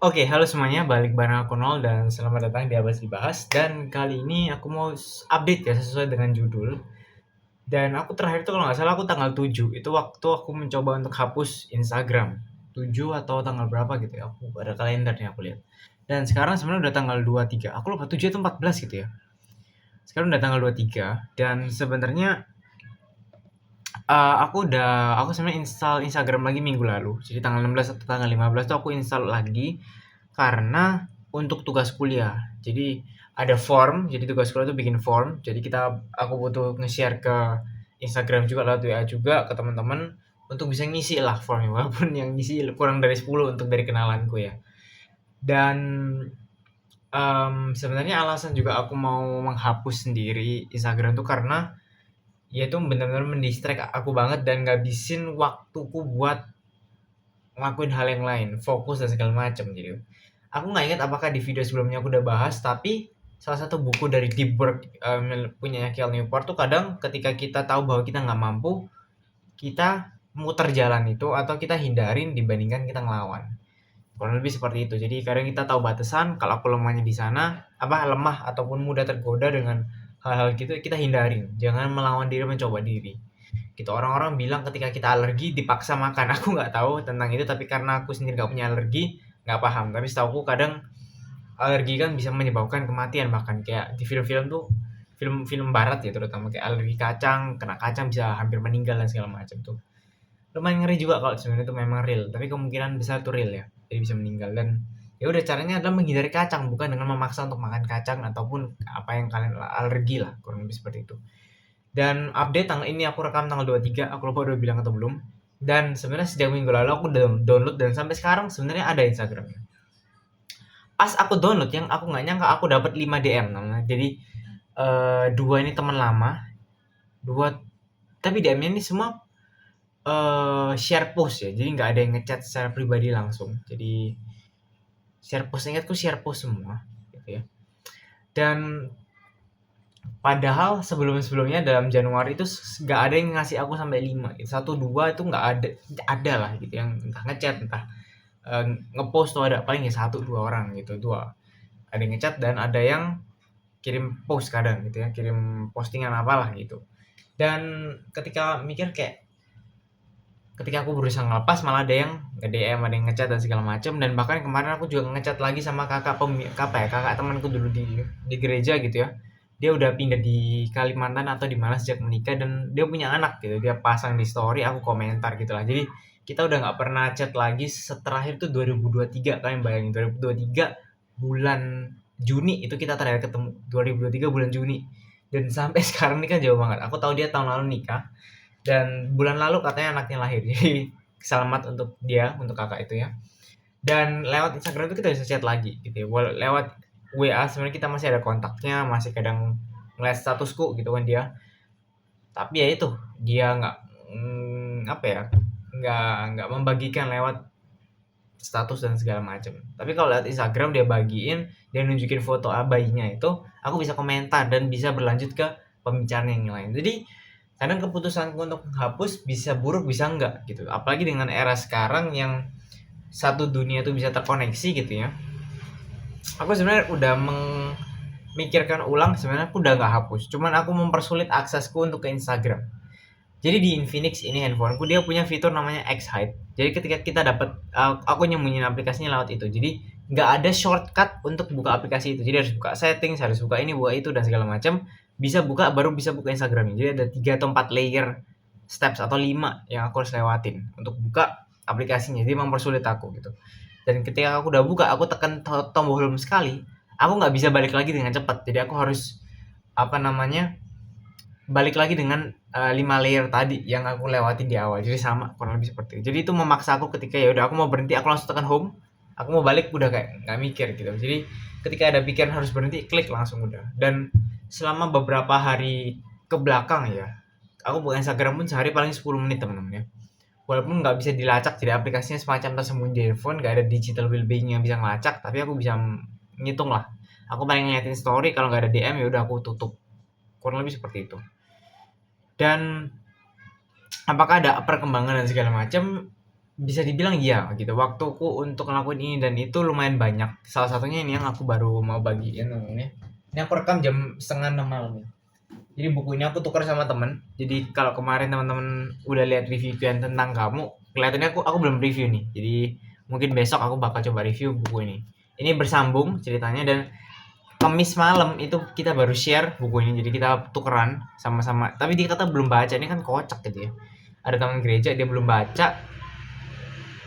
Oke, halo semuanya, balik bareng aku Nol dan selamat datang di Abas Dibahas. Dan kali ini aku mau update ya sesuai dengan judul. Dan aku terakhir tuh kalau nggak salah aku tanggal 7. Itu waktu aku mencoba untuk hapus Instagram. 7 atau tanggal berapa gitu ya. Aku ada kalendernya aku lihat. Dan sekarang sebenarnya udah tanggal 23. Aku lupa 7 atau 14 gitu ya. Sekarang udah tanggal 23 dan sebenarnya aku sebenarnya install Instagram lagi minggu lalu. Jadi tanggal 16 atau tanggal 15 tuh aku install lagi karena untuk tugas kuliah. Jadi ada form, jadi tugas kuliah tuh bikin form. Jadi aku butuh nge-share ke Instagram juga lewat WA juga ke teman-teman untuk bisa ngisi lah formnya walaupun yang ngisi kurang dari 10 untuk dari kenalanku ya. Dan sebenarnya alasan juga aku mau menghapus sendiri Instagram tuh karena ya itu benar-benar mendistract aku banget dan ngabisin waktuku buat ngelakuin hal yang lain, fokus dan segala macam gitu. Aku nggak ingat apakah di video sebelumnya aku udah bahas, tapi salah satu buku dari Deep Work punya Cal Newport tuh kadang ketika kita tahu bahwa kita nggak mampu, kita muter jalan itu atau kita hindarin dibandingkan kita ngelawan. Kurang lebih seperti itu. Jadi kadang kita tahu batasan, kalau aku lemahnya di sana, lemah ataupun mudah tergoda dengan hal-hal gitu, kita hindarin. Jangan melawan diri, mencoba diri. Gitu, orang-orang bilang ketika kita alergi dipaksa makan. Aku nggak tahu tentang itu, tapi karena aku sendiri nggak punya alergi, nggak paham. Tapi setahu aku kadang alergi kan bisa menyebabkan kematian, bahkan kayak di film-film tuh, film-film barat ya terutama kayak alergi kacang, kena kacang bisa hampir meninggal dan segala macam tuh. Lumayan ngeri juga kalau sebenarnya itu memang real, tapi kemungkinan besar itu real ya. Jadi bisa meninggal dan ya udah caranya adalah menghindari kacang bukan dengan memaksa untuk makan kacang ataupun apa yang kalian alergi lah, kurang lebih seperti itu. Dan update tanggal ini aku rekam tanggal 23, aku lupa udah bilang atau belum. Dan sebenarnya sejak minggu lalu aku udah download dan sampai sekarang sebenarnya ada Instagramnya. Pas aku download yang aku nggak nyangka aku dapat 5 DM namanya. Jadi dua ini teman lama, dua tapi DM-nya ini semua share post ya. Jadi nggak ada yang ngechat secara pribadi langsung. Jadi share post ingatku share post semua gitu ya. Dan padahal sebelum-sebelumnya dalam Januari itu nggak ada yang ngasih aku sampai 5 gitu. 1, 2 itu nggak ada lah gitu yang entah ngechat entah ngepost tuh ada paling ya 1 2 orang gitu. Dua. Ada yang ngechat dan ada yang kirim post kadang gitu ya, kirim postingan apalah gitu. Dan ketika mikir kayak ketika aku berusaha ngelepas malah ada yang nge-DM, ada yang ngechat dan segala macam dan bahkan kemarin aku juga ngechat lagi sama kakak temanku dulu di gereja gitu ya. Dia udah pindah di Kalimantan atau di mana sejak menikah dan dia punya anak gitu. Dia pasang di story, aku komentar gitu lah. Jadi kita udah nggak pernah chat lagi terakhir tuh 2023, kalian bayangin 2023 bulan Juni itu kita terakhir ketemu 2023 bulan Juni dan sampai sekarang ini kan jauh banget. Aku tahu dia tahun lalu nikah dan bulan lalu katanya anaknya lahir. Jadi selamat untuk dia, untuk kakak itu ya. Dan lewat Instagram itu kita bisa chat lagi gitu ya. Lewat WA sebenarnya kita masih ada kontaknya, masih kadang ngeliat statusku gitu kan dia. Tapi ya itu, dia nggak apa ya, nggak membagikan lewat status dan segala macam. Tapi kalau lewat Instagram dia bagiin, dia nunjukin foto bayinya itu, aku bisa komentar dan bisa berlanjut ke pembicaraan yang lain. Jadi kadang keputusanku untuk menghapus bisa buruk bisa enggak gitu. Apalagi dengan era sekarang yang satu dunia itu bisa terkoneksi gitu ya. Aku sebenarnya udah memikirkan ulang, sebenarnya aku udah nggak hapus. Cuman aku mempersulit aksesku untuk ke Instagram. Jadi di Infinix ini handphoneku dia punya fitur namanya X-Hide. Jadi ketika kita dapat aku nyembunyiin aplikasinya lewat itu. Jadi nggak ada shortcut untuk buka aplikasi itu. Jadi harus buka settings, harus buka ini, buka itu dan segala macam. Bisa buka baru bisa buka Instagramnya. Jadi ada 3 atau 4 layer steps atau 5 yang aku harus lewatin untuk buka aplikasinya. Jadi mempersulit aku gitu. Dan ketika aku udah buka, aku tekan tombol home sekali, aku nggak bisa balik lagi dengan cepat. Jadi aku harus apa namanya balik lagi dengan 5 layer tadi yang aku lewati di awal. Jadi sama kurang lebih seperti itu. Jadi itu memaksa aku ketika ya udah aku mau berhenti, aku langsung tekan home. Aku mau balik udah kayak nggak mikir gitu. Jadi ketika ada pikiran harus berhenti, klik langsung udah. Dan selama beberapa hari ke belakang ya, aku buka Instagram pun sehari paling 10 menit teman-teman ya. Walaupun nggak bisa dilacak, jadi aplikasinya semacam tersembunyi di handphone, nggak ada digital well-being yang bisa ngelacak, tapi aku bisa ngitung lah. Aku paling ngeliatin story, kalau nggak ada DM ya udah aku tutup. Kurang lebih seperti itu. Dan apakah ada perkembangan dan segala macam? bisa dibilang iya gitu. Waktuku untuk ngelakuin ini dan itu lumayan banyak. Salah satunya ini yang aku baru mau bagiin namanya. Ini aku rekam jam setengah 6 malam nih. Jadi buku ini aku tukar sama temen. Jadi kalau kemarin teman-teman udah lihat review yang tentang kamu, kelihatannya aku belum review nih. Jadi mungkin besok aku bakal coba review buku ini. Ini bersambung ceritanya dan Kamis malam itu kita baru share buku ini. Jadi kita tukeran sama-sama. Tapi dia kata belum baca. Ini kan kocak gitu ya. Ada teman gereja dia belum baca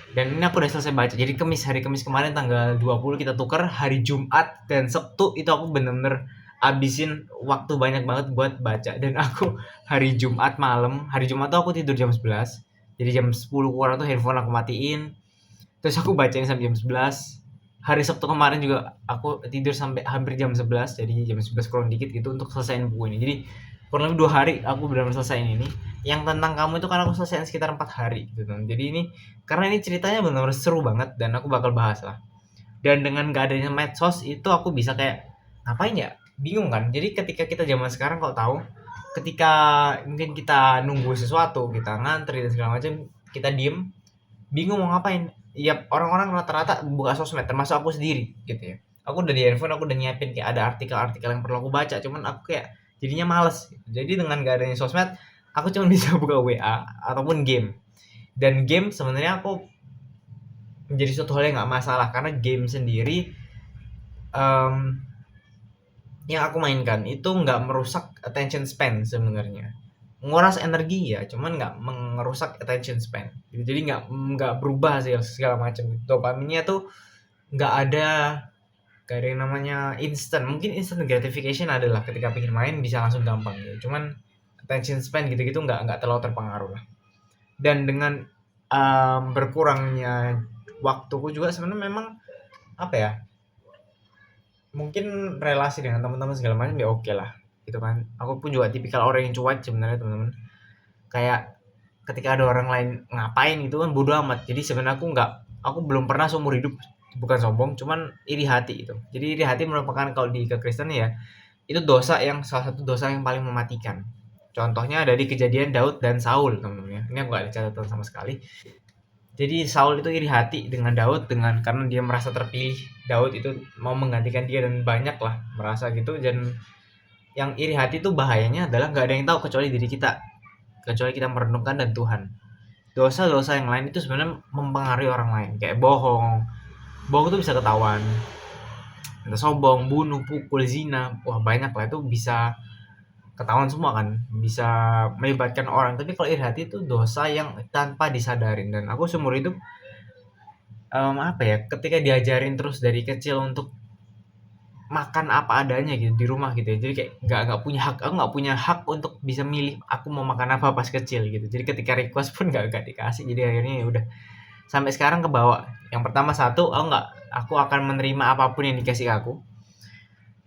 dan ini aku udah selesai baca. Jadi hari Kamis kemarin tanggal 20 kita tukar, hari Jumat dan Sabtu itu aku bener-bener abisin waktu banyak banget buat baca. Dan aku hari Jumat tuh aku tidur jam 11. Jadi jam 10 kurang tuh handphone aku matiin. Terus aku bacain sampai jam 11. Hari Sabtu kemarin juga aku tidur sampai hampir jam 11. Jadi jam 11 kurang dikit gitu untuk selesaiin buku ini. Jadi kurang lebih 2 hari aku benar-benar selesaiin ini. Yang tentang kamu itu kan aku selesaiin sekitar 4 hari gitu. Jadi ini karena ini ceritanya benar-benar seru banget dan aku bakal bahas lah. Dan dengan gak adanya medsos itu aku bisa kayak ngapain ya? Bingung kan? Jadi ketika kita zaman sekarang kalau tahu ketika mungkin kita nunggu sesuatu, kita ngantri dan segala macam, kita diem, bingung mau ngapain. Ya orang-orang rata-rata buka sosmed termasuk aku sendiri gitu ya. Aku udah di handphone, aku udah nyiapin kayak ada artikel-artikel yang perlu aku baca, cuman aku kayak jadinya males gitu. Jadi dengan gak adanya sosmed, aku cuma bisa buka WA ataupun game. Dan game sebenarnya aku menjadi suatu hal yang nggak masalah karena game sendiri em, yang aku mainkan itu nggak merusak attention span sebenarnya. Nguras energi ya, cuman nggak merusak attention span. Jadi nggak berubah sih segala macam. Dopaminnya tuh nggak ada nggak ada yang namanya instant. Mungkin instant gratification adalah ketika pengen main bisa langsung gampang gitu. Cuman attention span gitu-gitu nggak terlalu terpengaruh lah. Dan dengan berkurangnya waktuku juga sebenarnya memang apa ya, mungkin relasi dengan teman-teman segala macam ya oke lah gitu kan. Aku pun juga tipikal orang yang cuek sebenarnya teman-teman. Kayak ketika ada orang lain ngapain gitu kan bodo amat. Jadi sebenarnya aku belum pernah seumur hidup, bukan sombong, cuman iri hati itu. Jadi iri hati merupakan kalau di kekristenan ya itu salah satu dosa yang paling mematikan. Contohnya ada di kejadian Daud dan Saul teman-teman ya. Ini aku gak ada catatan sama sekali. Jadi Saul itu iri hati dengan Daud karena dia merasa terpilih. Daud itu mau menggantikan dia dan banyak lah merasa gitu. Dan yang iri hati itu bahayanya adalah nggak ada yang tahu kecuali diri kita, kecuali kita merenungkan dan Tuhan. Dosa-dosa yang lain itu sebenarnya mempengaruhi orang lain, kayak bohong. Bohong itu bisa ketahuan. Entah sombong, bunuh, pukul, zina, wah banyak lah itu bisa ketahuan semua kan, bisa melibatkan orang. Tapi kalau iri hati itu dosa yang tanpa disadarin. Dan aku seumur hidup apa ya, ketika diajarin terus dari kecil untuk makan apa adanya gitu di rumah gitu ya. Jadi kayak nggak punya hak, aku nggak punya hak untuk bisa milih aku mau makan apa pas kecil gitu. Jadi ketika request pun nggak dikasih. Jadi akhirnya ya udah sampai sekarang kebawa. Yang pertama satu, aku akan menerima apapun yang dikasih ke aku.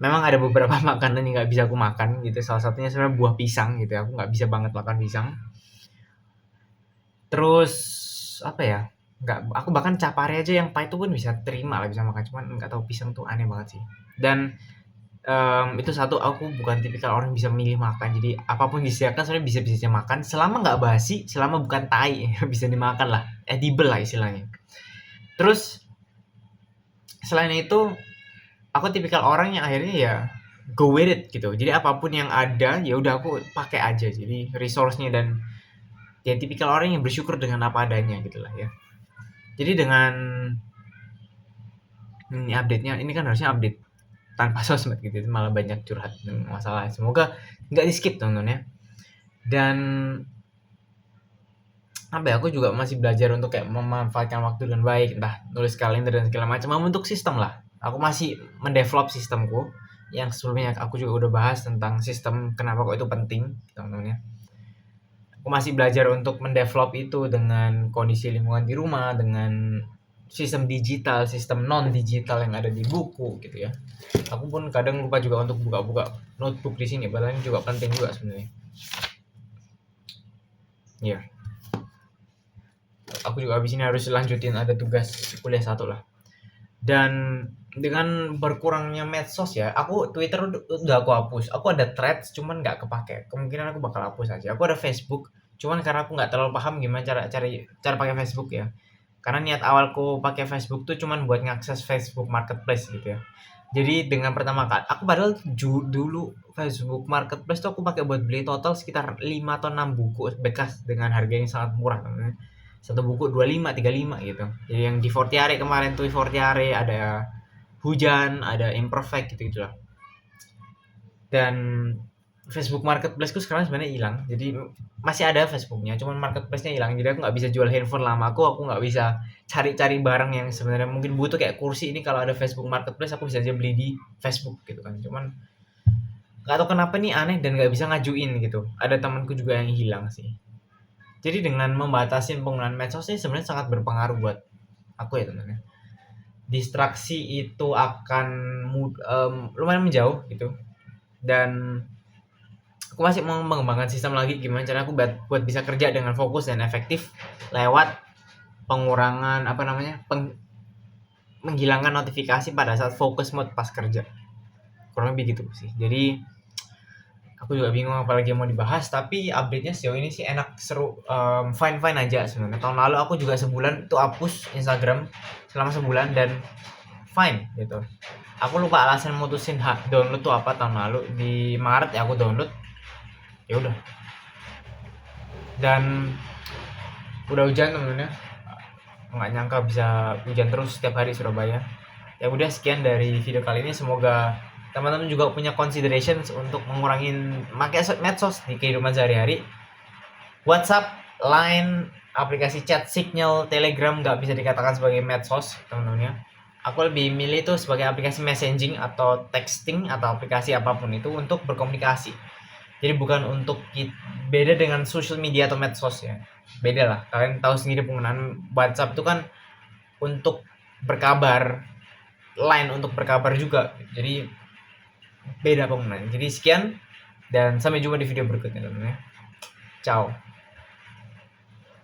Memang ada beberapa makanan yang nggak bisa aku makan gitu. Salah satunya sebenarnya buah pisang gitu ya. Aku nggak bisa banget makan pisang. Terus apa ya? Nggak, aku bahkan capare aja yang pahit itu pun bisa terima lah, bisa makan. Cuman nggak tahu pisang tuh aneh banget sih. Dan itu satu, aku bukan tipikal orang yang bisa milih makan. Jadi apapun disediakan sebenarnya bisa-bisa makan selama nggak basi, selama bukan tai bisa dimakan lah, edible lah istilahnya. Terus selain itu, aku tipikal orang yang akhirnya ya go with it gitu. Jadi apapun yang ada ya udah aku pakai aja. Jadi resource-nya dan ya tipikal orang yang bersyukur dengan apa adanya gitu lah ya. Jadi dengan ini update-nya, ini kan harusnya update tanpa sosmed gitu, malah banyak curhat dan masalah. Semoga nggak di skip teman-teman ya. Dan apa ya, aku juga masih belajar untuk kayak memanfaatkan waktu dengan baik, entah nulis kalender dan segala macam, membentuk sistem lah. Aku masih mendevelop sistemku yang sebelumnya aku juga udah bahas tentang sistem kenapa kok itu penting teman-teman ya. Aku masih belajar untuk mendevelop itu dengan kondisi lingkungan di rumah, dengan sistem digital, sistem non digital yang ada di buku gitu ya. Aku pun kadang lupa juga untuk buka-buka notebook di sini, padahal ini juga penting juga sebenarnya. Iya. Aku juga habis ini harus lanjutin ada tugas kuliah satu lah. Dan dengan berkurangnya medsos ya, aku Twitter udah aku hapus. Aku ada Threads cuman nggak kepake. Kemungkinan aku bakal hapus aja. Aku ada Facebook, cuman karena aku nggak terlalu paham gimana cara pakai Facebook ya. Karena niat awalku pakai Facebook tuh cuman buat ngakses Facebook Marketplace gitu ya. Jadi dengan pertama kali aku padahal dulu Facebook Marketplace tuh aku pakai buat beli total sekitar 5 atau 6 buku bekas dengan harga yang sangat murah namanya. Satu buku 25, 35 gitu. Jadi yang di Fortiare kemarin tuh Fortiare ada Hujan, ada Imperfect gitu-gitu lah. Dan Facebook Marketplace-ku sekarang sebenarnya hilang. Jadi masih ada Facebooknya, cuman Marketplace-nya hilang. Jadi aku nggak bisa jual handphone lama aku nggak bisa cari-cari barang yang sebenarnya mungkin butuh kayak kursi ini kalau ada Facebook Marketplace aku bisa aja beli di Facebook gitu kan. Cuman nggak tahu kenapa nih aneh dan nggak bisa ngajuin gitu. Ada temanku juga yang hilang sih. Jadi dengan membatasi penggunaan medsos ini sebenarnya sangat berpengaruh buat aku ya teman-teman. Distraksi itu akan lumayan menjauh gitu. Dan aku masih mau mengembangkan sistem lagi gimana cara aku buat bisa kerja dengan fokus dan efektif lewat pengurangan menghilangkan notifikasi pada saat fokus mode pas kerja, kurang lebih gitu sih. Jadi aku juga bingung apalagi yang mau dibahas, tapi update-nya sejauh ini sih enak, seru, fine aja sebenarnya. Tahun lalu aku juga sebulan itu hapus Instagram selama sebulan dan fine gitu. Aku lupa alasan mutusin download tuh apa tahun lalu, di Maret ya aku download, ya udah. Dan udah hujan temen-temen ya, nggak nyangka bisa hujan terus setiap hari Surabaya. Ya udah, sekian dari video kali ini, semoga teman-teman juga punya consideration untuk mengurangi pakai medsos di kehidupan sehari-hari. WhatsApp, Line, aplikasi chat, Signal, Telegram nggak bisa dikatakan sebagai medsos teman-teman ya. Aku lebih milih itu sebagai aplikasi messaging atau texting atau aplikasi apapun itu untuk berkomunikasi. Jadi bukan untuk beda dengan social media atau medsos ya. Beda lah. Kalian tahu sendiri penggunaan WhatsApp itu kan untuk berkabar, Line untuk berkabar juga. Jadi beda penggunaan. Jadi sekian dan sampai jumpa di video berikutnya teman-teman ya. Ciao.